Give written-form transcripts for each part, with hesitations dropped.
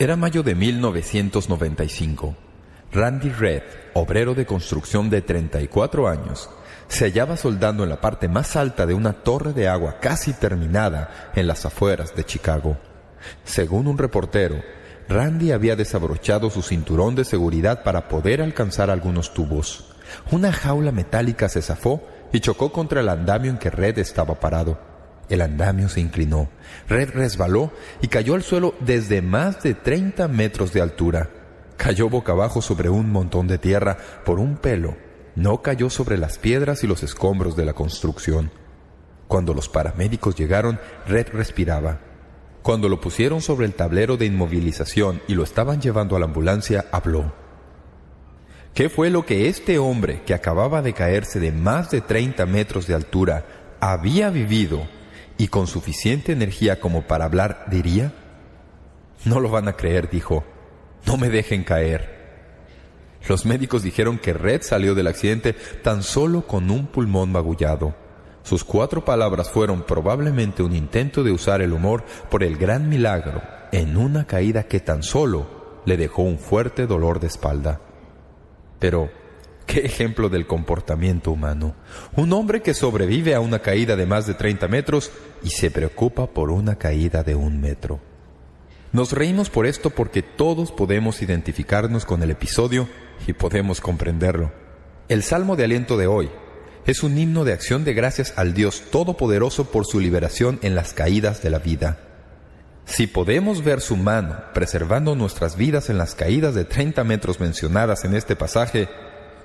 Era mayo de 1995. Randy Red, obrero de construcción de 34 años, se hallaba soldando en la parte más alta de una torre de agua casi terminada en las afueras de Chicago. Según un reportero, Randy había desabrochado su cinturón de seguridad para poder alcanzar algunos tubos. Una jaula metálica se zafó y chocó contra el andamio en que Red estaba parado. El andamio se inclinó. Red resbaló y cayó al suelo desde más de 30 metros de altura. Cayó boca abajo sobre un montón de tierra por un pelo. No cayó sobre las piedras y los escombros de la construcción. Cuando los paramédicos llegaron, Red respiraba. Cuando lo pusieron sobre el tablero de inmovilización y lo estaban llevando a la ambulancia, habló. ¿Qué fue lo que este hombre, que acababa de caerse de más de 30 metros de altura, había vivido y con suficiente energía como para hablar diría? No lo van a creer, dijo. No me dejen caer. Los médicos dijeron que Red salió del accidente tan solo con un pulmón magullado. Sus 4 palabras fueron probablemente un intento de usar el humor por el gran milagro en una caída que tan solo le dejó un fuerte dolor de espalda. Pero, ¿qué ejemplo del comportamiento humano? Un hombre que sobrevive a una caída de más de 30 metros y se preocupa por una caída de 1 metro. Nos reímos por esto porque todos podemos identificarnos con el episodio y podemos comprenderlo. El Salmo de Aliento de hoy es un himno de acción de gracias al Dios Todopoderoso por su liberación en las caídas de la vida. Si podemos ver su mano preservando nuestras vidas en las caídas de 30 metros mencionadas en este pasaje,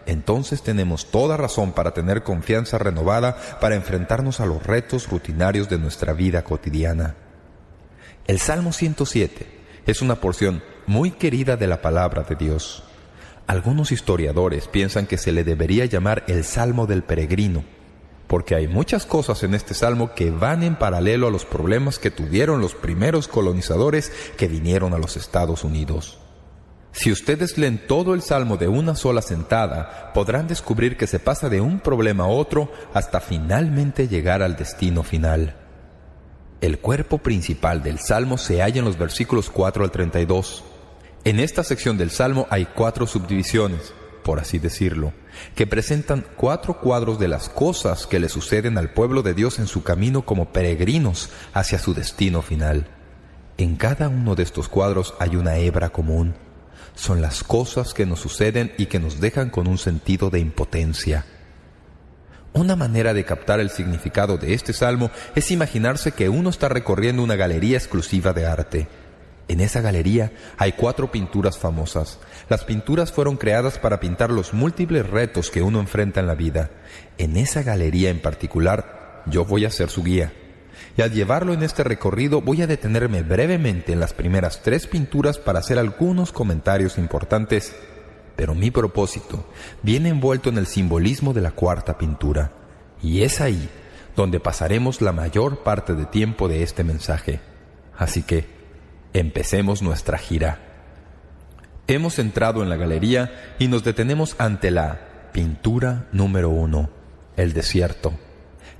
entonces tenemos toda razón para tener confianza renovada para enfrentarnos a los retos rutinarios de nuestra vida cotidiana. El Salmo 107 es una porción muy querida de la palabra de Dios. Algunos historiadores piensan que se le debería llamar el Salmo del Peregrino, porque hay muchas cosas en este salmo que van en paralelo a los problemas que tuvieron los primeros colonizadores que vinieron a los Estados Unidos. Si ustedes leen todo el salmo de una sola sentada, podrán descubrir que se pasa de un problema a otro hasta finalmente llegar al destino final. El cuerpo principal del salmo se halla en los versículos 4 al 32. En esta sección del salmo hay 4 subdivisiones, por así decirlo, que presentan 4 cuadros de las cosas que le suceden al pueblo de Dios en su camino como peregrinos hacia su destino final. En cada uno de estos cuadros hay una hebra común. Son las cosas que nos suceden y que nos dejan con un sentido de impotencia. Una manera de captar el significado de este salmo es imaginarse que uno está recorriendo una galería exclusiva de arte. En esa galería hay 4 pinturas famosas. Las pinturas fueron creadas para pintar los múltiples retos que uno enfrenta en la vida. En esa galería en particular, yo voy a ser su guía. Y al llevarlo en este recorrido voy a detenerme brevemente en las primeras 3 pinturas para hacer algunos comentarios importantes. Pero mi propósito viene envuelto en el simbolismo de la 4ª pintura. Y es ahí donde pasaremos la mayor parte de tiempo de este mensaje. Así que, empecemos nuestra gira. Hemos entrado en la galería y nos detenemos ante la pintura número 1, el desierto.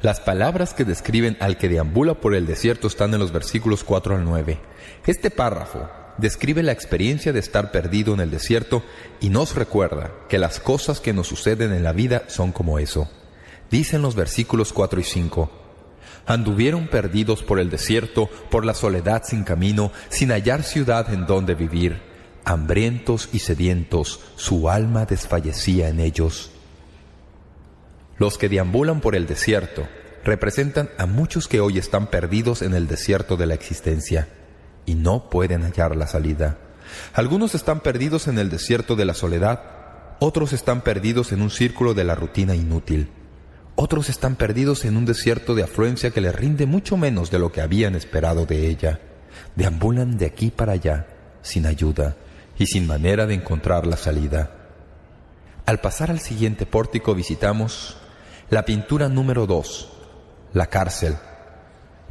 Las palabras que describen al que deambula por el desierto están en los versículos 4 al 9. Este párrafo describe la experiencia de estar perdido en el desierto y nos recuerda que las cosas que nos suceden en la vida son como eso. Dicen los versículos 4 y 5. Anduvieron perdidos por el desierto, por la soledad sin camino, sin hallar ciudad en donde vivir. Hambrientos y sedientos, su alma desfallecía en ellos. Los que deambulan por el desierto representan a muchos que hoy están perdidos en el desierto de la existencia y no pueden hallar la salida. Algunos están perdidos en el desierto de la soledad, otros están perdidos en un círculo de la rutina inútil. Otros están perdidos en un desierto de afluencia que les rinde mucho menos de lo que habían esperado de ella. Deambulan de aquí para allá, sin ayuda y sin manera de encontrar la salida. Al pasar al siguiente pórtico visitamos la pintura número 2, la cárcel.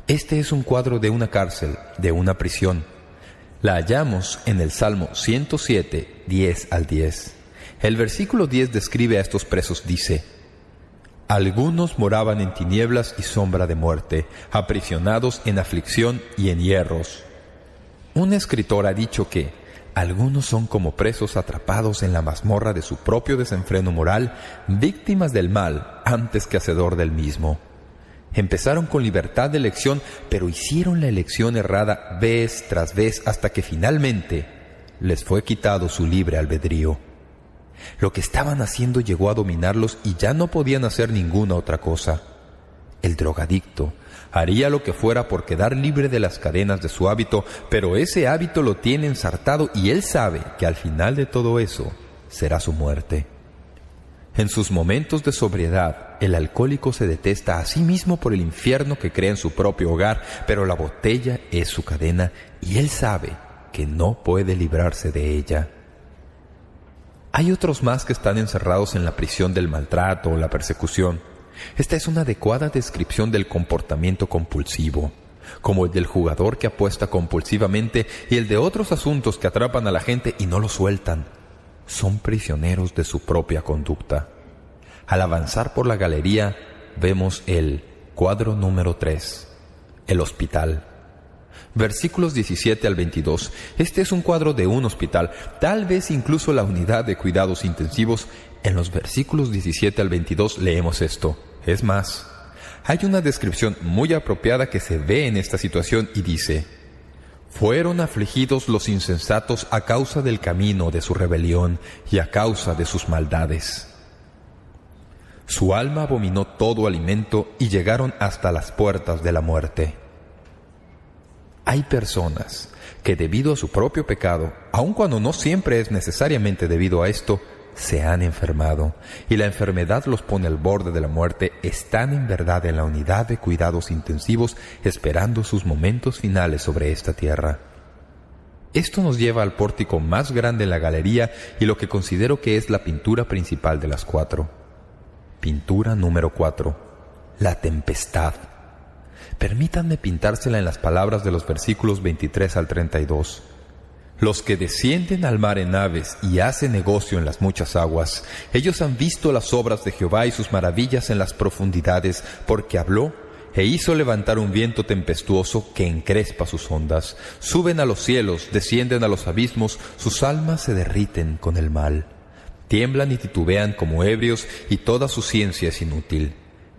Este es un cuadro de una cárcel, de una prisión. La hallamos en el Salmo 107, 10 al 10. El versículo 10 describe a estos presos, dice: Algunos moraban en tinieblas y sombra de muerte, aprisionados en aflicción y en hierros. Un escritor ha dicho que algunos son como presos atrapados en la mazmorra de su propio desenfreno moral, víctimas del mal antes que hacedor del mismo. Empezaron con libertad de elección, pero hicieron la elección errada vez tras vez hasta que finalmente les fue quitado su libre albedrío. Lo que estaban haciendo llegó a dominarlos y ya no podían hacer ninguna otra cosa. El drogadicto haría lo que fuera por quedar libre de las cadenas de su hábito, pero ese hábito lo tiene ensartado y él sabe que al final de todo eso será su muerte. En sus momentos de sobriedad, el alcohólico se detesta a sí mismo por el infierno que crea en su propio hogar, pero la botella es su cadena y él sabe que no puede librarse de ella. Hay otros más que están encerrados en la prisión del maltrato o la persecución. Esta es una adecuada descripción del comportamiento compulsivo, como el del jugador que apuesta compulsivamente y el de otros asuntos que atrapan a la gente y no lo sueltan. Son prisioneros de su propia conducta. Al avanzar por la galería, vemos el cuadro número 3, el hospital. Versículos 17 al 22. Este es un cuadro de un hospital, tal vez incluso la unidad de cuidados intensivos. En los versículos 17 al 22 leemos esto. Es más, hay una descripción muy apropiada que se ve en esta situación y dice: fueron afligidos los insensatos a causa del camino de su rebelión y a causa de sus maldades. Su alma abominó todo alimento y llegaron hasta las puertas de la muerte. Hay personas que debido a su propio pecado, aun cuando no siempre es necesariamente debido a esto, se han enfermado y la enfermedad los pone al borde de la muerte. Están en verdad en la unidad de cuidados intensivos esperando sus momentos finales sobre esta tierra. Esto nos lleva al pórtico más grande en la galería y lo que considero que es la pintura principal de las 4. Pintura número 4. La tempestad. Permítanme pintársela en las palabras de los versículos 23 al 32. Los que descienden al mar en naves y hacen negocio en las muchas aguas, ellos han visto las obras de Jehová y sus maravillas en las profundidades, porque habló e hizo levantar un viento tempestuoso que encrespa sus ondas. Suben a los cielos, descienden a los abismos, sus almas se derriten con el mal. Tiemblan y titubean como ebrios y toda su ciencia es inútil.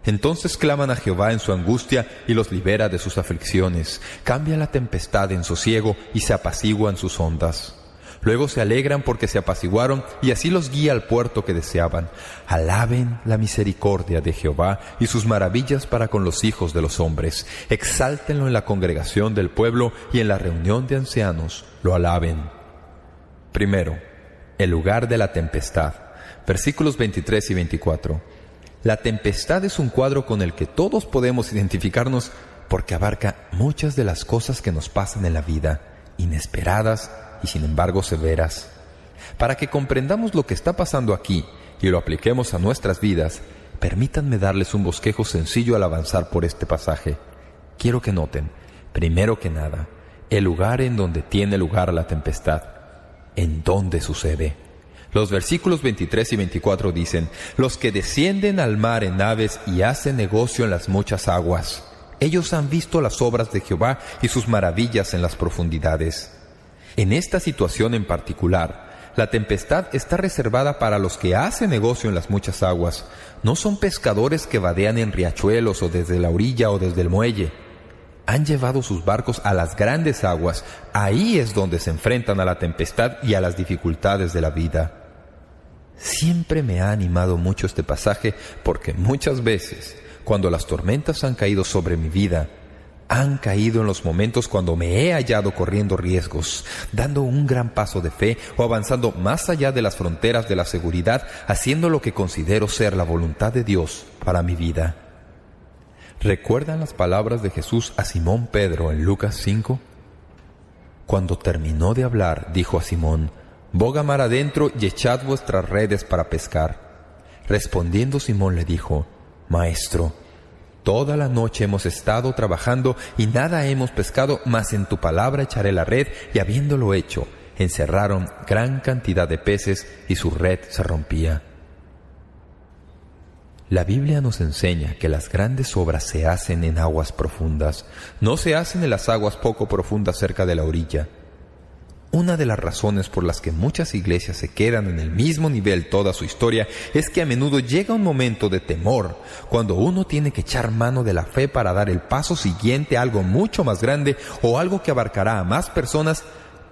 Entonces claman a Jehová en su angustia y los libera de sus aflicciones. Cambia la tempestad en sosiego y se apaciguan sus ondas. Luego se alegran porque se apaciguaron y así los guía al puerto que deseaban. Alaben la misericordia de Jehová y sus maravillas para con los hijos de los hombres. Exáltenlo en la congregación del pueblo y en la reunión de ancianos lo alaben. Primero, el lugar de la tempestad. Versículos 23 y 24. La tempestad es un cuadro con el que todos podemos identificarnos porque abarca muchas de las cosas que nos pasan en la vida, inesperadas y sin embargo severas. Para que comprendamos lo que está pasando aquí y lo apliquemos a nuestras vidas, permítanme darles un bosquejo sencillo al avanzar por este pasaje. Quiero que noten, primero que nada, el lugar en donde tiene lugar la tempestad, en dónde sucede. Los versículos 23 y 24 dicen: los que descienden al mar en naves y hacen negocio en las muchas aguas, ellos han visto las obras de Jehová y sus maravillas en las profundidades. En esta situación en particular, la tempestad está reservada para los que hacen negocio en las muchas aguas. No son pescadores que vadean en riachuelos o desde la orilla o desde el muelle. Han llevado sus barcos a las grandes aguas. Ahí es donde se enfrentan a la tempestad y a las dificultades de la vida. Siempre me ha animado mucho este pasaje porque muchas veces, cuando las tormentas han caído sobre mi vida, han caído en los momentos cuando me he hallado corriendo riesgos, dando un gran paso de fe o avanzando más allá de las fronteras de la seguridad, haciendo lo que considero ser la voluntad de Dios para mi vida. ¿Recuerdan las palabras de Jesús a Simón Pedro en Lucas 5? Cuando terminó de hablar, dijo a Simón: «Boga mar adentro y echad vuestras redes para pescar». Respondiendo Simón le dijo: «Maestro, toda la noche hemos estado trabajando y nada hemos pescado, mas en tu palabra echaré la red». Y habiéndolo hecho, encerraron gran cantidad de peces y su red se rompía. La Biblia nos enseña que las grandes obras se hacen en aguas profundas, no se hacen en las aguas poco profundas cerca de la orilla. Una de las razones por las que muchas iglesias se quedan en el mismo nivel toda su historia es que a menudo llega un momento de temor, cuando uno tiene que echar mano de la fe para dar el paso siguiente a algo mucho más grande o algo que abarcará a más personas,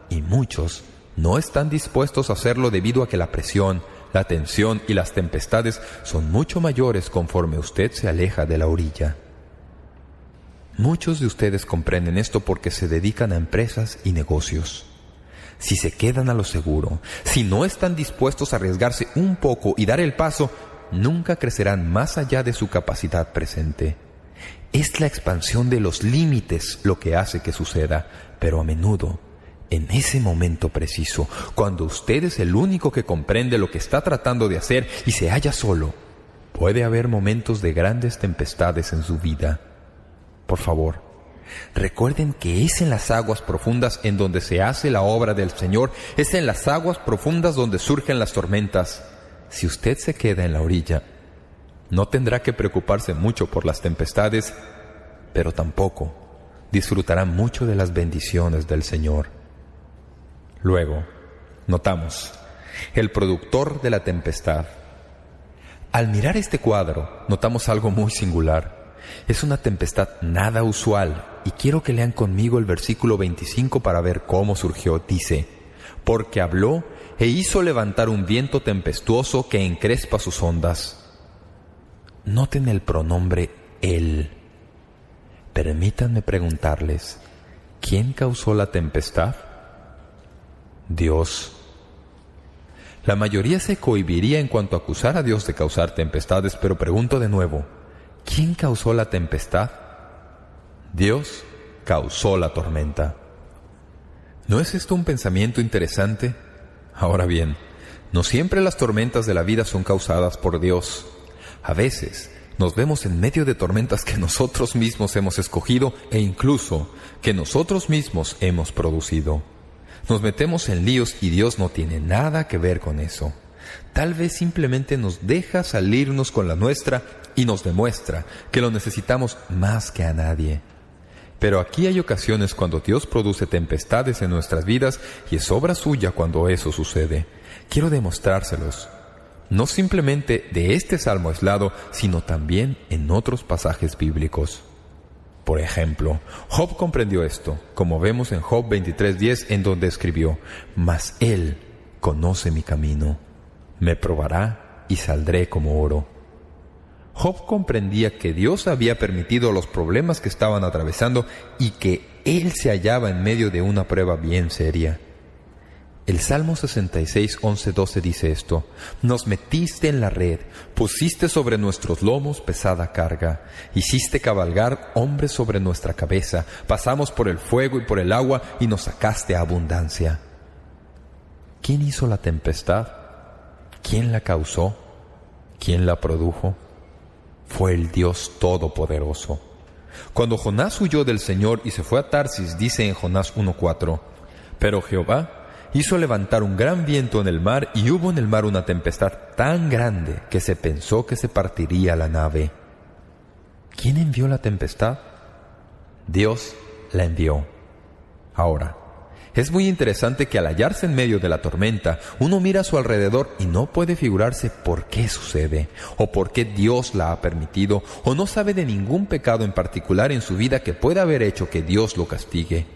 y muchos no están dispuestos a hacerlo debido a que la presión, la tensión y las tempestades son mucho mayores conforme usted se aleja de la orilla. Muchos de ustedes comprenden esto porque se dedican a empresas y negocios. Si se quedan a lo seguro, si no están dispuestos a arriesgarse un poco y dar el paso, nunca crecerán más allá de su capacidad presente. Es la expansión de los límites lo que hace que suceda, pero a menudo, en ese momento preciso, cuando usted es el único que comprende lo que está tratando de hacer y se halla solo, puede haber momentos de grandes tempestades en su vida. Por favor, recuerden que es en las aguas profundas en donde se hace la obra del Señor. Es en las aguas profundas donde surgen las tormentas. Si usted se queda en la orilla, no tendrá que preocuparse mucho por las tempestades, pero tampoco disfrutará mucho de las bendiciones del Señor. Luego, notamos el productor de la tempestad. Al mirar este cuadro, notamos algo muy singular. Es una tempestad nada usual, y quiero que lean conmigo el versículo 25 para ver cómo surgió. Dice: «Porque habló e hizo levantar un viento tempestuoso que encrespa sus ondas». Noten el pronombre él. Permítanme preguntarles, ¿quién causó la tempestad? Dios. La mayoría se cohibiría en cuanto a acusar a Dios de causar tempestades, pero pregunto de nuevo, ¿quién causó la tempestad? Dios causó la tormenta. ¿No es esto un pensamiento interesante? Ahora bien, no siempre las tormentas de la vida son causadas por Dios. A veces nos vemos en medio de tormentas que nosotros mismos hemos escogido e incluso que nosotros mismos hemos producido. Nos metemos en líos y Dios no tiene nada que ver con eso. Tal vez simplemente nos deja salirnos con la nuestra y nos demuestra que lo necesitamos más que a nadie. Pero aquí hay ocasiones cuando Dios produce tempestades en nuestras vidas y es obra suya cuando eso sucede. Quiero demostrárselos, no simplemente de este salmo aislado, sino también en otros pasajes bíblicos. Por ejemplo, Job comprendió esto, como vemos en Job 23:10, en donde escribió: «Mas Él conoce mi camino, me probará y saldré como oro». Job comprendía que Dios había permitido los problemas que estaban atravesando y que él se hallaba en medio de una prueba bien seria. El Salmo 66, 11, 12 dice esto: «Nos metiste en la red, pusiste sobre nuestros lomos pesada carga, hiciste cabalgar hombres sobre nuestra cabeza, pasamos por el fuego y por el agua y nos sacaste a abundancia». ¿Quién hizo la tempestad? ¿Quién la causó? ¿Quién la produjo? Fue el Dios Todopoderoso. Cuando Jonás huyó del Señor y se fue a Tarsis, dice en Jonás 1:4: «Pero Jehová hizo levantar un gran viento en el mar, y hubo en el mar una tempestad tan grande que se pensó que se partiría la nave». ¿Quién envió la tempestad? Dios la envió. Ahora, es muy interesante que al hallarse en medio de la tormenta, uno mira a su alrededor y no puede figurarse por qué sucede, o por qué Dios la ha permitido, o no sabe de ningún pecado en particular en su vida que pueda haber hecho que Dios lo castigue.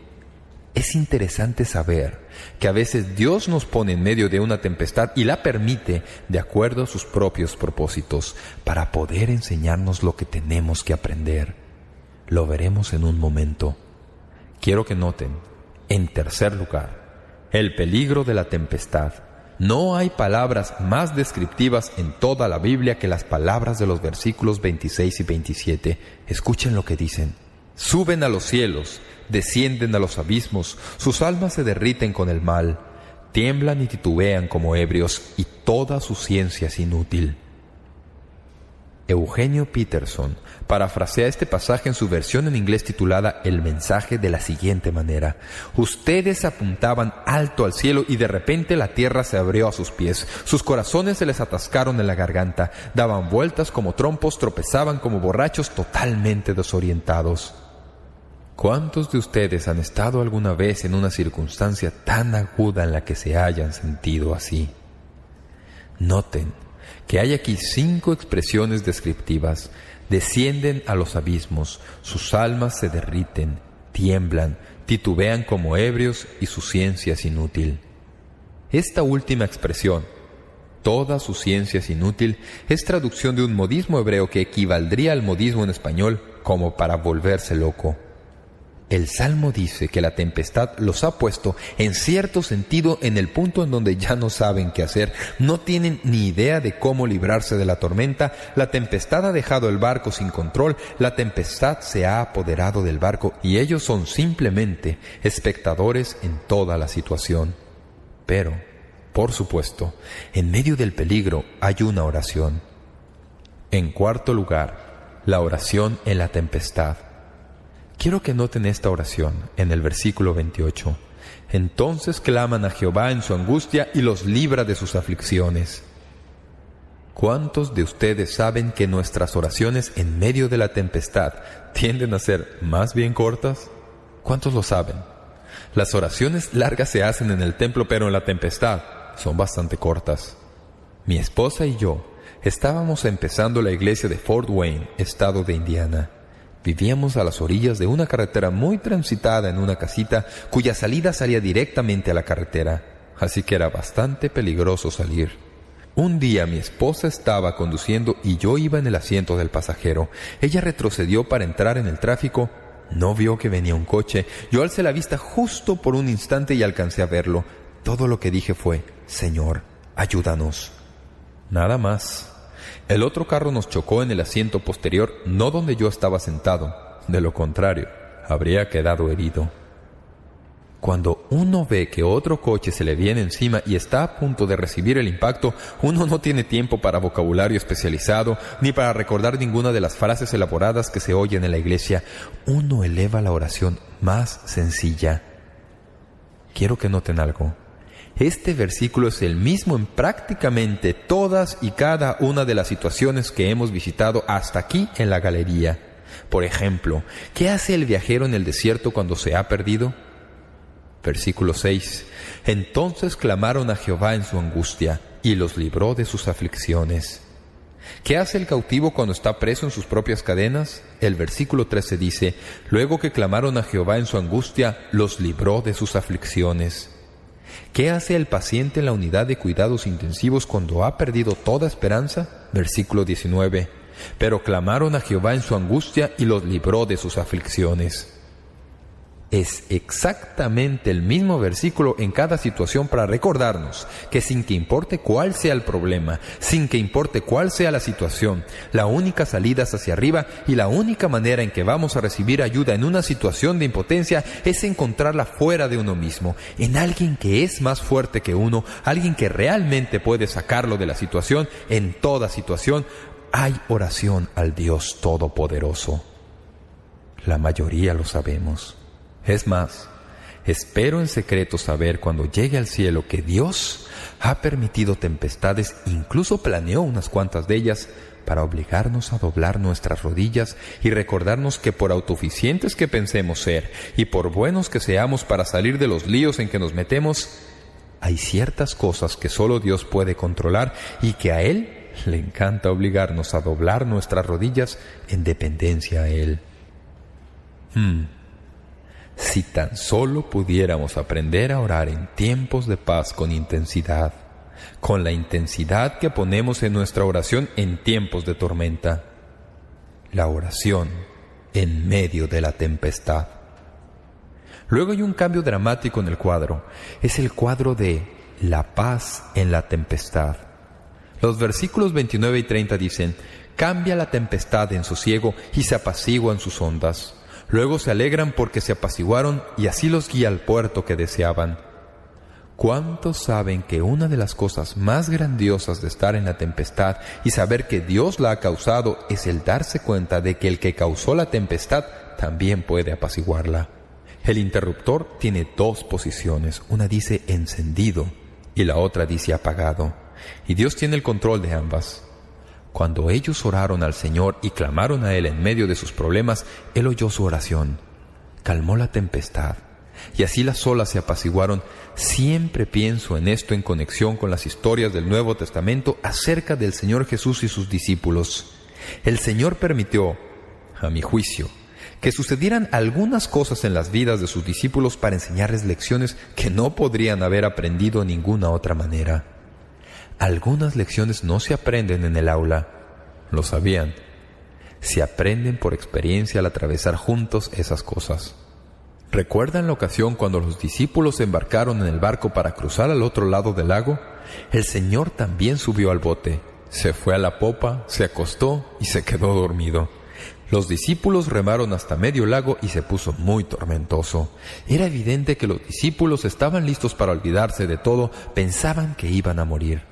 Es interesante saber que a veces Dios nos pone en medio de una tempestad y la permite de acuerdo a sus propios propósitos, para poder enseñarnos lo que tenemos que aprender. Lo veremos en un momento. Quiero que noten, en tercer lugar, el peligro de la tempestad. No hay palabras más descriptivas en toda la Biblia que las palabras de los versículos 26 y 27. Escuchen lo que dicen: «Suben a los cielos, descienden a los abismos, sus almas se derriten con el mal, tiemblan y titubean como ebrios, y toda su ciencia es inútil». Eugenio Peterson parafrasea este pasaje en su versión en inglés titulada El mensaje de la siguiente manera: «Ustedes apuntaban alto al cielo y de repente la tierra se abrió a sus pies. Sus corazones se les atascaron en la garganta, daban vueltas como trompos, tropezaban como borrachos totalmente desorientados». ¿Cuántos de ustedes han estado alguna vez en una circunstancia tan aguda en la que se hayan sentido así? Noten que hay aquí 5 expresiones descriptivas. Descienden a los abismos, sus almas se derriten, tiemblan, titubean como ebrios y su ciencia es inútil. Esta última expresión, toda su ciencia es inútil, es traducción de un modismo hebreo que equivaldría al modismo en español como para volverse loco. El Salmo dice que la tempestad los ha puesto en cierto sentido en el punto en donde ya no saben qué hacer, no tienen ni idea de cómo librarse de la tormenta, la tempestad ha dejado el barco sin control, la tempestad se ha apoderado del barco y ellos son simplemente espectadores en toda la situación. Pero, por supuesto, en medio del peligro hay una oración. En cuarto lugar, la oración en la tempestad. Quiero que noten esta oración en el versículo 28. Entonces claman a Jehová en su angustia y los libra de sus aflicciones. ¿Cuántos de ustedes saben que nuestras oraciones en medio de la tempestad tienden a ser más bien cortas? ¿Cuántos lo saben? Las oraciones largas se hacen en el templo, pero en la tempestad son bastante cortas. Mi esposa y yo estábamos empezando la iglesia de Fort Wayne, estado de Indiana. Vivíamos a las orillas de una carretera muy transitada en una casita cuya salida salía directamente a la carretera, así que era bastante peligroso salir. Un día mi esposa estaba conduciendo y yo iba en el asiento del pasajero. Ella retrocedió para entrar en el tráfico. No vio que venía un coche. Yo alcé la vista justo por un instante y alcancé a verlo. Todo lo que dije fue: «Señor, ayúdanos». Nada más. El otro carro nos chocó en el asiento posterior, no donde yo estaba sentado. De lo contrario, habría quedado herido. Cuando uno ve que otro coche se le viene encima y está a punto de recibir el impacto, uno no tiene tiempo para vocabulario especializado, ni para recordar ninguna de las frases elaboradas que se oyen en la iglesia. Uno eleva la oración más sencilla. Quiero que noten algo. Este versículo es el mismo en prácticamente todas y cada una de las situaciones que hemos visitado hasta aquí en la galería. Por ejemplo, ¿qué hace el viajero en el desierto cuando se ha perdido? Versículo 6. Entonces clamaron a Jehová en su angustia, y los libró de sus aflicciones. ¿Qué hace el cautivo cuando está preso en sus propias cadenas? El versículo 13 dice: luego que clamaron a Jehová en su angustia, los libró de sus aflicciones. ¿Qué hace el paciente en la unidad de cuidados intensivos cuando ha perdido toda esperanza? Versículo 19. Pero clamaron a Jehová en su angustia y los libró de sus aflicciones. Es exactamente el mismo versículo en cada situación para recordarnos que sin que importe cuál sea el problema, sin que importe cuál sea la situación, la única salida es hacia arriba y la única manera en que vamos a recibir ayuda en una situación de impotencia es encontrarla fuera de uno mismo, en alguien que es más fuerte que uno, alguien que realmente puede sacarlo de la situación. En toda situación hay oración al Dios Todopoderoso. La mayoría lo sabemos. Es más, espero en secreto saber cuando llegue al cielo que Dios ha permitido tempestades, incluso planeó unas cuantas de ellas, para obligarnos a doblar nuestras rodillas y recordarnos que por autosuficientes que pensemos ser y por buenos que seamos para salir de los líos en que nos metemos, hay ciertas cosas que solo Dios puede controlar y que a Él le encanta obligarnos a doblar nuestras rodillas en dependencia a Él. Si tan solo pudiéramos aprender a orar en tiempos de paz con intensidad, con la intensidad que ponemos en nuestra oración en tiempos de tormenta. La oración en medio de la tempestad. Luego hay un cambio dramático en el cuadro. Es el cuadro de la paz en la tempestad. Los versículos 29 y 30 dicen: cambia la tempestad en sosiego y se apaciguan sus ondas. Luego se alegran porque se apaciguaron y así los guía al puerto que deseaban. ¿Cuántos saben que una de las cosas más grandiosas de estar en la tempestad y saber que Dios la ha causado es el darse cuenta de que el que causó la tempestad también puede apaciguarla? El interruptor tiene dos posiciones. Una dice encendido y la otra dice apagado. Y Dios tiene el control de ambas. Cuando ellos oraron al Señor y clamaron a Él en medio de sus problemas, Él oyó su oración. calmó la tempestad, y así las olas se apaciguaron. Siempre pienso en esto en conexión con las historias del Nuevo Testamento acerca del Señor Jesús y sus discípulos. El Señor permitió, a mi juicio, que sucedieran algunas cosas en las vidas de sus discípulos para enseñarles lecciones que no podrían haber aprendido de ninguna otra manera. Algunas lecciones no se aprenden en el aula, lo sabían. Se aprenden por experiencia al atravesar juntos esas cosas. ¿Recuerdan la ocasión cuando los discípulos se embarcaron en el barco para cruzar al otro lado del lago? El Señor también subió al bote, se fue a la popa, se acostó y se quedó dormido. Los discípulos remaron hasta medio lago y se puso muy tormentoso. Era evidente que los discípulos estaban listos para olvidarse de todo, pensaban que iban a morir.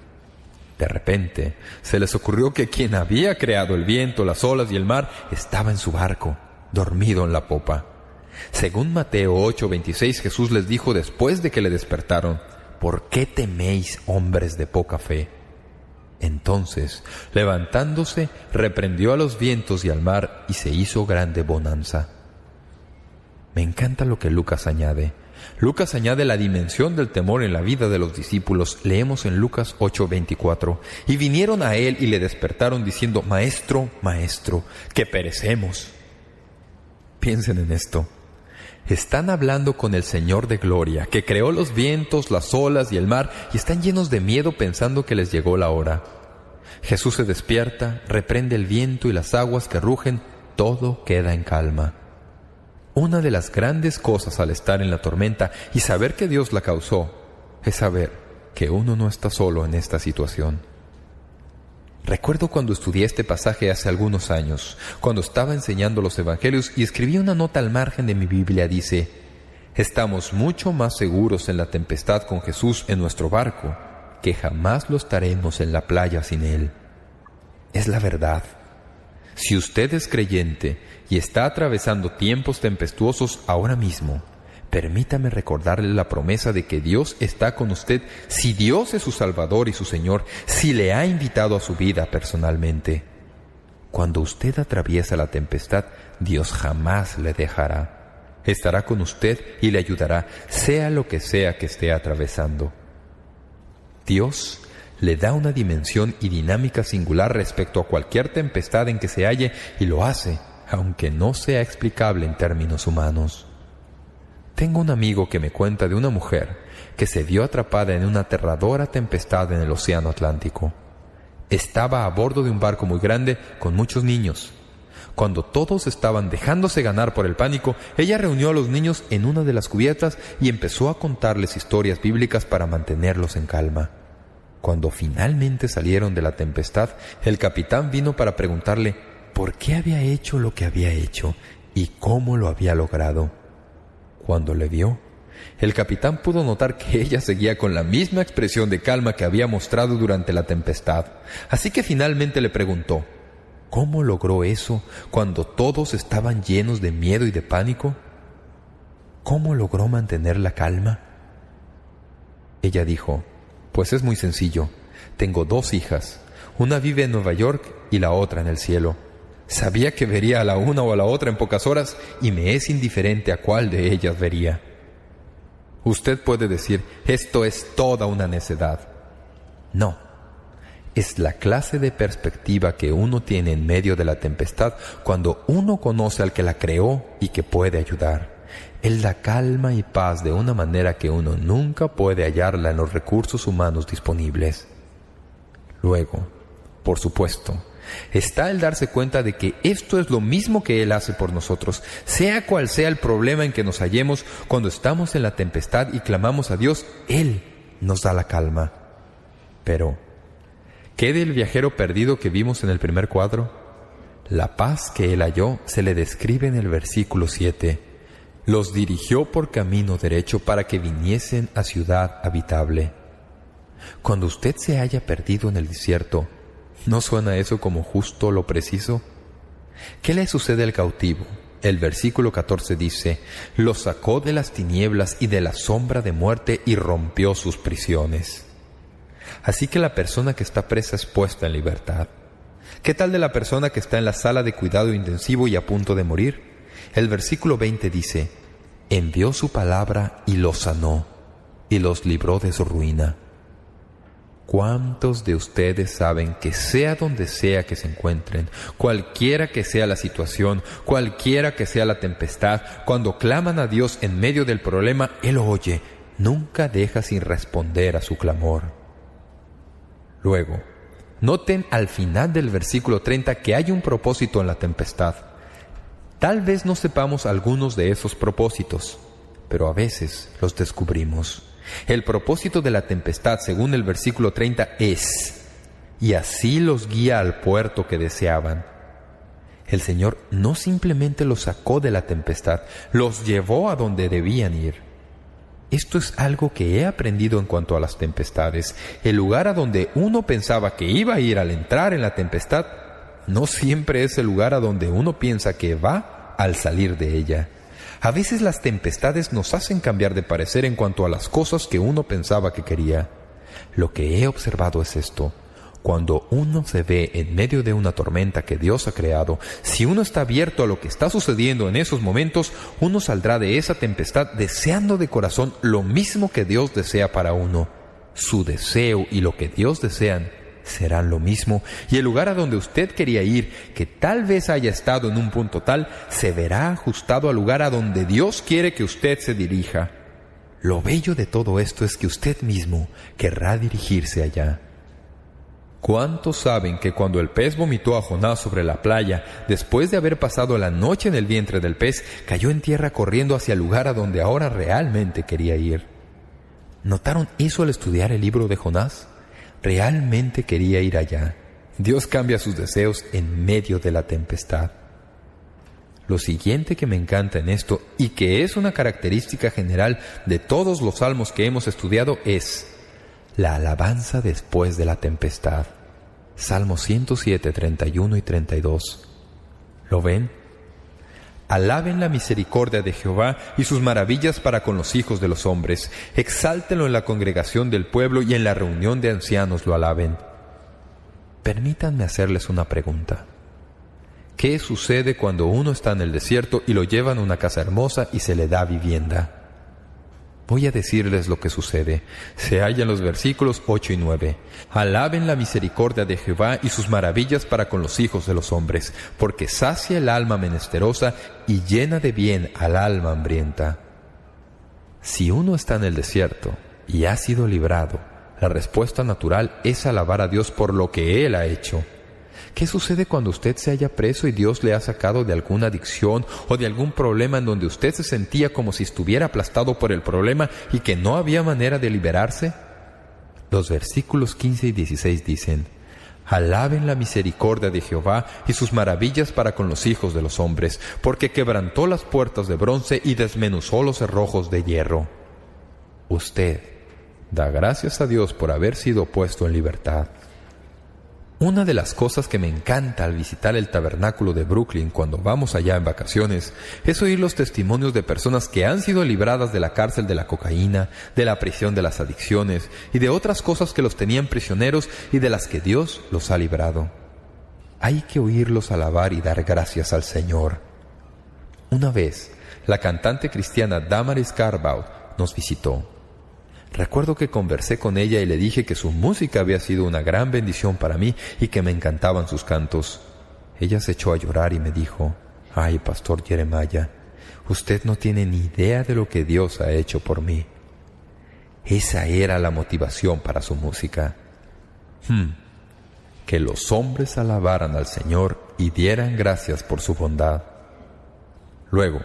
De repente, se les ocurrió que quien había creado el viento, las olas y el mar estaba en su barco, dormido en la popa. Según Mateo 8:26, Jesús les dijo después de que le despertaron: ¿por qué teméis, hombres de poca fe? Entonces, levantándose, reprendió a los vientos y al mar, y se hizo grande bonanza. Me encanta lo que Lucas añade. Lucas añade la dimensión del temor en la vida de los discípulos. Leemos en Lucas 8:24. Y vinieron a él y le despertaron diciendo: Maestro, Maestro, que perecemos. Piensen en esto. Están hablando con el Señor de Gloria, que creó los vientos, las olas y el mar, y están llenos de miedo pensando que les llegó la hora. Jesús se despierta, reprende el viento y las aguas que rugen, todo queda en calma. Una de las grandes cosas al estar en la tormenta y saber que Dios la causó, es saber que uno no está solo en esta situación. Recuerdo cuando estudié este pasaje hace algunos años, cuando estaba enseñando los evangelios y escribí una nota al margen de mi Biblia. Dice: estamos mucho más seguros en la tempestad con Jesús en nuestro barco que jamás lo estaremos en la playa sin Él. Es la verdad. Si usted es creyente y está atravesando tiempos tempestuosos ahora mismo, permítame recordarle la promesa de que Dios está con usted si Dios es su Salvador y su Señor, si le ha invitado a su vida personalmente. Cuando usted atraviesa la tempestad, Dios jamás le dejará. Estará con usted y le ayudará, sea lo que sea que esté atravesando. Dios le da una dimensión y dinámica singular respecto a cualquier tempestad en que se halle, y lo hace, aunque no sea explicable en términos humanos. Tengo un amigo que me cuenta de una mujer que se vio atrapada en una aterradora tempestad en el Océano Atlántico. Estaba a bordo de un barco muy grande con muchos niños. Cuando todos estaban dejándose ganar por el pánico, ella reunió a los niños en una de las cubiertas y empezó a contarles historias bíblicas para mantenerlos en calma. Cuando finalmente salieron de la tempestad, el capitán vino para preguntarle por qué había hecho lo que había hecho y cómo lo había logrado. Cuando le vio, el capitán pudo notar que ella seguía con la misma expresión de calma que había mostrado durante la tempestad. Así que finalmente le preguntó: ¿cómo logró eso cuando todos estaban llenos de miedo y de pánico? ¿Cómo logró mantener la calma? Ella dijo: pues es muy sencillo. Tengo 2 hijas. Una vive en Nueva York y la otra en el cielo. Sabía que vería a la una o a la otra en pocas horas y me es indiferente a cuál de ellas vería. Usted puede decir: esto es toda una necedad. No. Es la clase de perspectiva que uno tiene en medio de la tempestad cuando uno conoce al que la creó y que puede ayudar. Él da calma y paz de una manera que uno nunca puede hallarla en los recursos humanos disponibles. Luego, por supuesto, está el darse cuenta de que esto es lo mismo que Él hace por nosotros, sea cual sea el problema en que nos hallemos. Cuando estamos en la tempestad y clamamos a Dios, Él nos da la calma. Pero, ¿qué del viajero perdido que vimos en el primer cuadro? La paz que él halló se le describe en el versículo 7. Los dirigió por camino derecho para que viniesen a ciudad habitable. Cuando usted se haya perdido en el desierto, ¿no suena eso como justo lo preciso? ¿Qué le sucede al cautivo? El versículo 14 dice: los sacó de las tinieblas y de la sombra de muerte y rompió sus prisiones. Así que la persona que está presa es puesta en libertad. ¿Qué tal de la persona que está en la sala de cuidado intensivo y a punto de morir? El versículo 20 dice: envió su palabra y los sanó, y los libró de su ruina. ¿Cuántos de ustedes saben que sea donde sea que se encuentren, cualquiera que sea la situación, cualquiera que sea la tempestad, cuando claman a Dios en medio del problema, Él oye, nunca deja sin responder a su clamor? Luego, noten al final del versículo 30 que hay un propósito en la tempestad. Tal vez no sepamos algunos de esos propósitos, pero a veces los descubrimos. El propósito de la tempestad, según el versículo 30, es: y así los guía al puerto que deseaban. El Señor no simplemente los sacó de la tempestad, los llevó a donde debían ir. Esto es algo que he aprendido en cuanto a las tempestades. El lugar a donde uno pensaba que iba a ir al entrar en la tempestad, no siempre es el lugar a donde uno piensa que va al salir de ella. A veces las tempestades nos hacen cambiar de parecer en cuanto a las cosas que uno pensaba que quería. Lo que he observado es esto: cuando uno se ve en medio de una tormenta que Dios ha creado, si uno está abierto a lo que está sucediendo en esos momentos, uno saldrá de esa tempestad deseando de corazón lo mismo que Dios desea para uno. Su deseo y lo que Dios desean serán lo mismo, y el lugar a donde usted quería ir, que tal vez haya estado en un punto tal, se verá ajustado al lugar a donde Dios quiere que usted se dirija. Lo bello de todo esto es que usted mismo querrá dirigirse allá. ¿Cuántos saben que cuando el pez vomitó a Jonás sobre la playa, después de haber pasado la noche en el vientre del pez, cayó en tierra corriendo hacia el lugar a donde ahora realmente quería ir? ¿Notaron eso al estudiar el libro de Jonás? Realmente quería ir allá. Dios cambia sus deseos en medio de la tempestad. Lo siguiente que me encanta en esto, y que es una característica general de todos los salmos que hemos estudiado, es la alabanza después de la tempestad. Salmos 107, 31 y 32. ¿Lo ven? Alaben la misericordia de Jehová y sus maravillas para con los hijos de los hombres. Exáltenlo en la congregación del pueblo y en la reunión de ancianos lo alaben. Permítanme hacerles una pregunta. ¿Qué sucede cuando uno está en el desierto y lo llevan a una casa hermosa y se le da vivienda? Voy a decirles lo que sucede. Se halla en los versículos 8 y 9. Alaben la misericordia de Jehová y sus maravillas para con los hijos de los hombres, porque sacia el alma menesterosa y llena de bien al alma hambrienta. Si uno está en el desierto y ha sido librado, la respuesta natural es alabar a Dios por lo que Él ha hecho. ¿Qué sucede cuando usted se halla preso y Dios le ha sacado de alguna adicción o de algún problema en donde usted se sentía como si estuviera aplastado por el problema y que no había manera de liberarse? Los versículos 15 y 16 dicen: Alaben la misericordia de Jehová y sus maravillas para con los hijos de los hombres, porque quebrantó las puertas de bronce y desmenuzó los cerrojos de hierro. Usted da gracias a Dios por haber sido puesto en libertad. Una de las cosas que me encanta al visitar el tabernáculo de Brooklyn cuando vamos allá en vacaciones es oír los testimonios de personas que han sido libradas de la cárcel de la cocaína, de la prisión de las adicciones y de otras cosas que los tenían prisioneros y de las que Dios los ha librado. Hay que oírlos alabar y dar gracias al Señor. Una vez, la cantante cristiana Damaris Carbaugh nos visitó. Recuerdo que conversé con ella y le dije que su música había sido una gran bendición para mí y que me encantaban sus cantos. Ella se echó a llorar y me dijo: «Ay, Pastor Jeremiah, usted no tiene ni idea de lo que Dios ha hecho por mí». Esa era la motivación para su música. Que los hombres alabaran al Señor y dieran gracias por su bondad. Luego,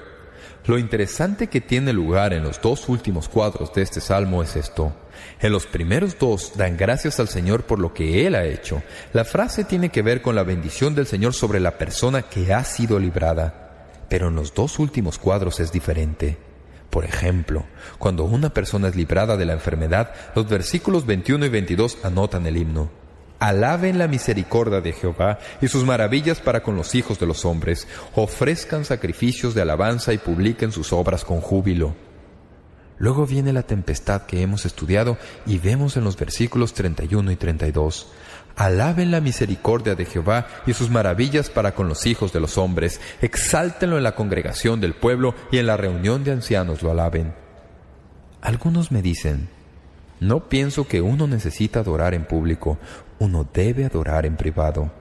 lo interesante que tiene lugar en los dos últimos cuadros de este salmo es esto. En los primeros dos dan gracias al Señor por lo que Él ha hecho. La frase tiene que ver con la bendición del Señor sobre la persona que ha sido librada. Pero en los dos últimos cuadros es diferente. Por ejemplo, cuando una persona es librada de la enfermedad, los versículos 21 y 22 anotan el himno. Alaben la misericordia de Jehová y sus maravillas para con los hijos de los hombres. Ofrezcan sacrificios de alabanza y publiquen sus obras con júbilo. Luego viene la tempestad que hemos estudiado y vemos en los versículos 31 y 32. Alaben la misericordia de Jehová y sus maravillas para con los hijos de los hombres. Exáltenlo en la congregación del pueblo y en la reunión de ancianos lo alaben. Algunos me dicen, no pienso que uno necesita adorar en público, uno debe adorar en privado.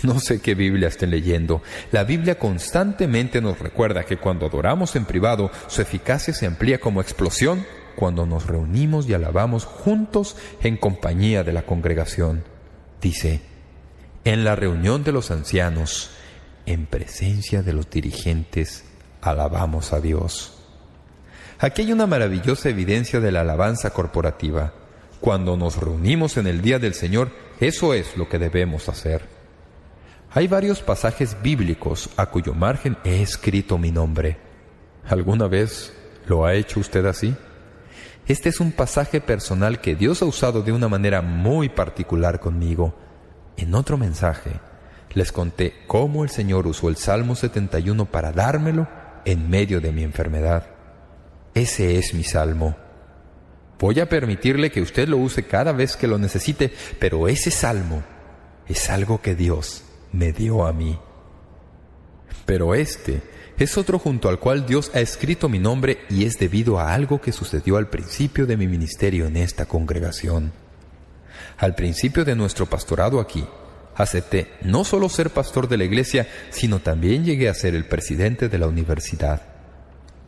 No sé qué Biblia estén leyendo. La Biblia constantemente nos recuerda que cuando adoramos en privado, su eficacia se amplía como explosión cuando nos reunimos y alabamos juntos en compañía de la congregación. Dice, en la reunión de los ancianos, en presencia de los dirigentes, alabamos a Dios. Aquí hay una maravillosa evidencia de la alabanza corporativa. Cuando nos reunimos en el día del Señor, eso es lo que debemos hacer. Hay varios pasajes bíblicos a cuyo margen he escrito mi nombre. ¿Alguna vez lo ha hecho usted así? Este es un pasaje personal que Dios ha usado de una manera muy particular conmigo. En otro mensaje, les conté cómo el Señor usó el Salmo 71 para dármelo en medio de mi enfermedad. Ese es mi salmo. Voy a permitirle que usted lo use cada vez que lo necesite, pero ese salmo es algo que Dios me dio a mí. Pero este es otro junto al cual Dios ha escrito mi nombre y es debido a algo que sucedió al principio de mi ministerio en esta congregación. Al principio de nuestro pastorado aquí, acepté no solo ser pastor de la iglesia, sino también llegué a ser el presidente de la universidad.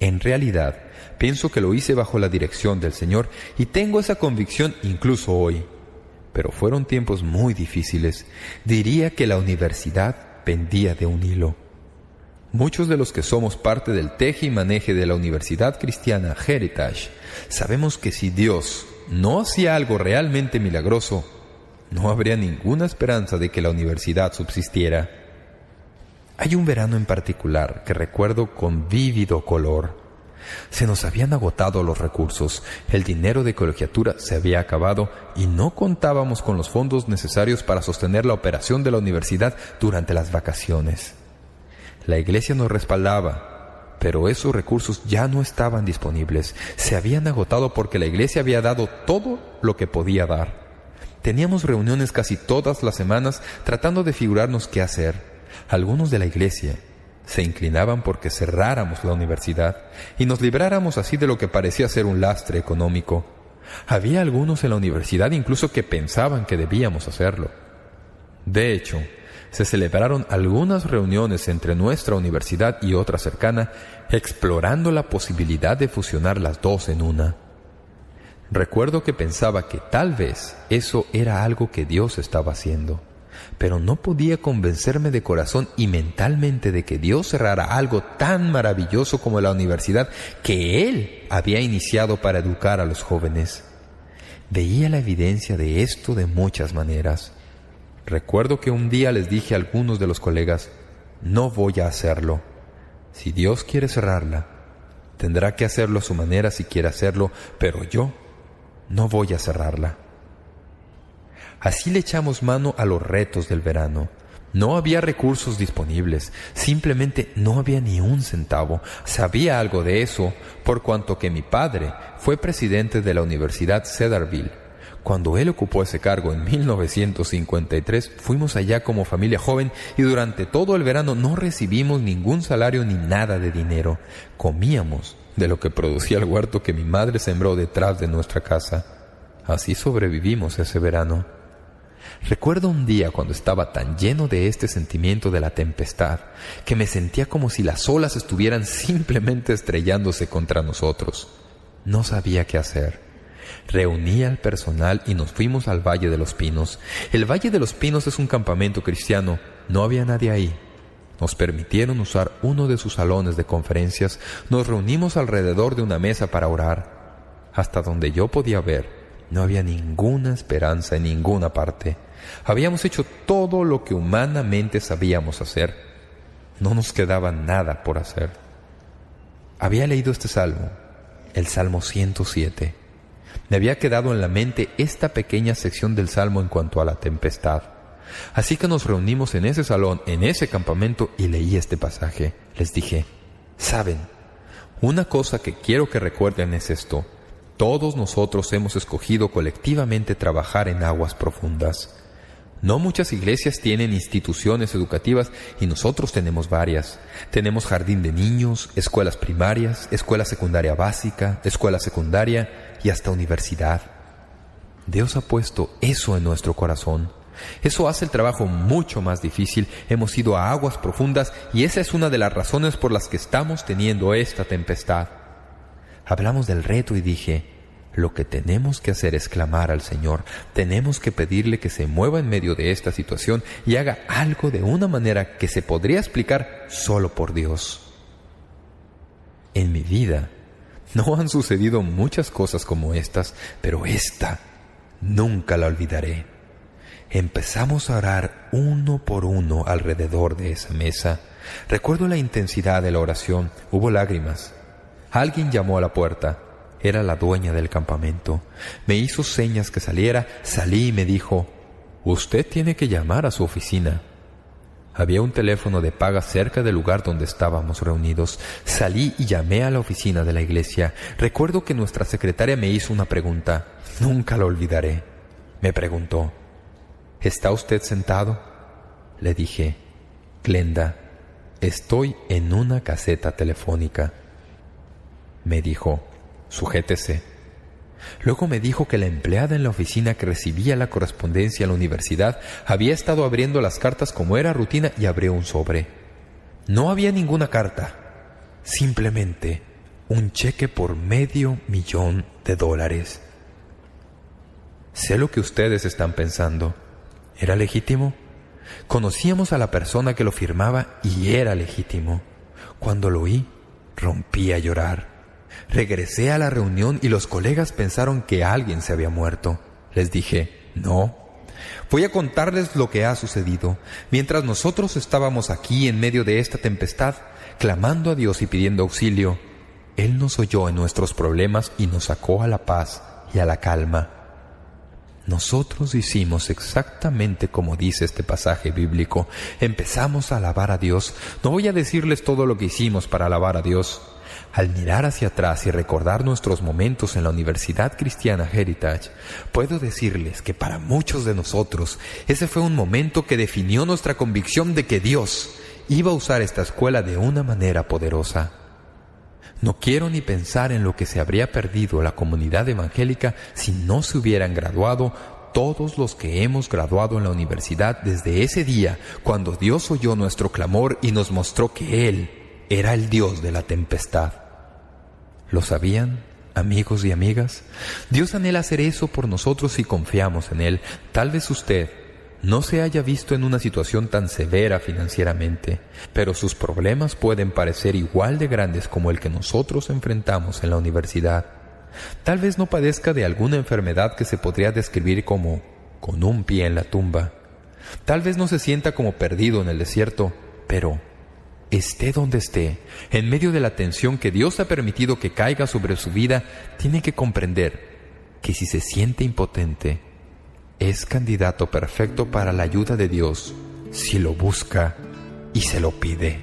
En realidad, pienso que lo hice bajo la dirección del Señor y tengo esa convicción incluso hoy. Pero fueron tiempos muy difíciles. Diría que la universidad pendía de un hilo. Muchos de los que somos parte del teje y maneje de la Universidad Cristiana Heritage sabemos que si Dios no hacía algo realmente milagroso, no habría ninguna esperanza de que la universidad subsistiera. Hay un verano en particular que recuerdo con vívido color. Se nos habían agotado los recursos, el dinero de colegiatura se había acabado y no contábamos con los fondos necesarios para sostener la operación de la universidad durante las vacaciones. La iglesia nos respaldaba, pero esos recursos ya no estaban disponibles. Se habían agotado porque la iglesia había dado todo lo que podía dar. Teníamos reuniones casi todas las semanas tratando de figurarnos qué hacer. Algunos de la iglesia se inclinaban porque cerráramos la universidad y nos libráramos así de lo que parecía ser un lastre económico. Había algunos en la universidad incluso que pensaban que debíamos hacerlo. De hecho, se celebraron algunas reuniones entre nuestra universidad y otra cercana, explorando la posibilidad de fusionar las dos en una. Recuerdo que pensaba que tal vez eso era algo que Dios estaba haciendo, pero no podía convencerme de corazón y mentalmente de que Dios cerrara algo tan maravilloso como la universidad que Él había iniciado para educar a los jóvenes. Veía la evidencia de esto de muchas maneras. Recuerdo que un día les dije a algunos de los colegas, no voy a hacerlo. Si Dios quiere cerrarla, tendrá que hacerlo a su manera si quiere hacerlo, pero yo no voy a cerrarla. Así le echamos mano a los retos del verano. No había recursos disponibles, simplemente no había ni un centavo. Sabía algo de eso, por cuanto que mi padre fue presidente de la Universidad Cedarville. Cuando él ocupó ese cargo en 1953, fuimos allá como familia joven y durante todo el verano no recibimos ningún salario ni nada de dinero. Comíamos de lo que producía el huerto que mi madre sembró detrás de nuestra casa. Así sobrevivimos ese verano. Recuerdo un día cuando estaba tan lleno de este sentimiento de la tempestad que me sentía como si las olas estuvieran simplemente estrellándose contra nosotros. No sabía qué hacer. Reuní al personal y nos fuimos al Valle de los Pinos. El Valle de los Pinos es un campamento cristiano. No había nadie ahí. Nos permitieron usar uno de sus salones de conferencias. Nos reunimos alrededor de una mesa para orar. Hasta donde yo podía ver, no había ninguna esperanza en ninguna parte. Habíamos hecho todo lo que humanamente sabíamos hacer. No nos quedaba nada por hacer. Había leído este salmo, el Salmo 107. Me había quedado en la mente esta pequeña sección del salmo en cuanto a la tempestad. Así que nos reunimos en ese salón, en ese campamento, y leí este pasaje. Les dije, ¿saben? Una cosa que quiero que recuerden es esto: todos nosotros hemos escogido colectivamente trabajar en aguas profundas. No muchas iglesias tienen instituciones educativas y nosotros tenemos varias. Tenemos jardín de niños, escuelas primarias, escuela secundaria básica, escuela secundaria y hasta universidad. Dios ha puesto eso en nuestro corazón. Eso hace el trabajo mucho más difícil. Hemos ido a aguas profundas y esa es una de las razones por las que estamos teniendo esta tempestad. Hablamos del reto y dije: lo que tenemos que hacer es clamar al Señor. Tenemos que pedirle que se mueva en medio de esta situación y haga algo de una manera que se podría explicar solo por Dios. En mi vida no han sucedido muchas cosas como estas, pero esta nunca la olvidaré. Empezamos a orar uno por uno alrededor de esa mesa. Recuerdo la intensidad de la oración. Hubo lágrimas. Alguien llamó a la puerta. Era la dueña del campamento. Me hizo señas que saliera. Salí y me dijo: «Usted tiene que llamar a su oficina». Había un teléfono de paga cerca del lugar donde estábamos reunidos. Salí y llamé a la oficina de la iglesia. Recuerdo que nuestra secretaria me hizo una pregunta. Nunca la olvidaré. Me preguntó: «¿Está usted sentado?». Le dije: «Glenda, estoy en una caseta telefónica». Me dijo: «Sujétese». Luego me dijo que la empleada en la oficina que recibía la correspondencia a la universidad había estado abriendo las cartas como era rutina y abrió un sobre. No había ninguna carta, simplemente un cheque por $500,000. Sé lo que ustedes están pensando. ¿Era legítimo? Conocíamos a la persona que lo firmaba y era legítimo. Cuando lo oí, rompí a llorar. Regresé a la reunión y los colegas pensaron que alguien se había muerto. Les dije: «No, voy a contarles lo que ha sucedido. Mientras nosotros estábamos aquí en medio de esta tempestad, clamando a Dios y pidiendo auxilio, Él nos oyó en nuestros problemas y nos sacó a la paz y a la calma». Nosotros hicimos exactamente como dice este pasaje bíblico. Empezamos a alabar a Dios. No voy a decirles todo lo que hicimos para alabar a Dios. Al mirar hacia atrás y recordar nuestros momentos en la Universidad Cristiana Heritage, puedo decirles que para muchos de nosotros ese fue un momento que definió nuestra convicción de que Dios iba a usar esta escuela de una manera poderosa. No quiero ni pensar en lo que se habría perdido la comunidad evangélica si no se hubieran graduado todos los que hemos graduado en la universidad desde ese día cuando Dios oyó nuestro clamor y nos mostró que Él era el Dios de la tempestad. ¿Lo sabían, amigos y amigas? Dios anhela hacer eso por nosotros si confiamos en Él. Tal vez usted no se haya visto en una situación tan severa financieramente, pero sus problemas pueden parecer igual de grandes como el que nosotros enfrentamos en la universidad. Tal vez no padezca de alguna enfermedad que se podría describir como con un pie en la tumba. Tal vez no se sienta como perdido en el desierto, pero esté donde esté, en medio de la tensión que Dios ha permitido que caiga sobre su vida, tiene que comprender que si se siente impotente, es candidato perfecto para la ayuda de Dios si lo busca y se lo pide.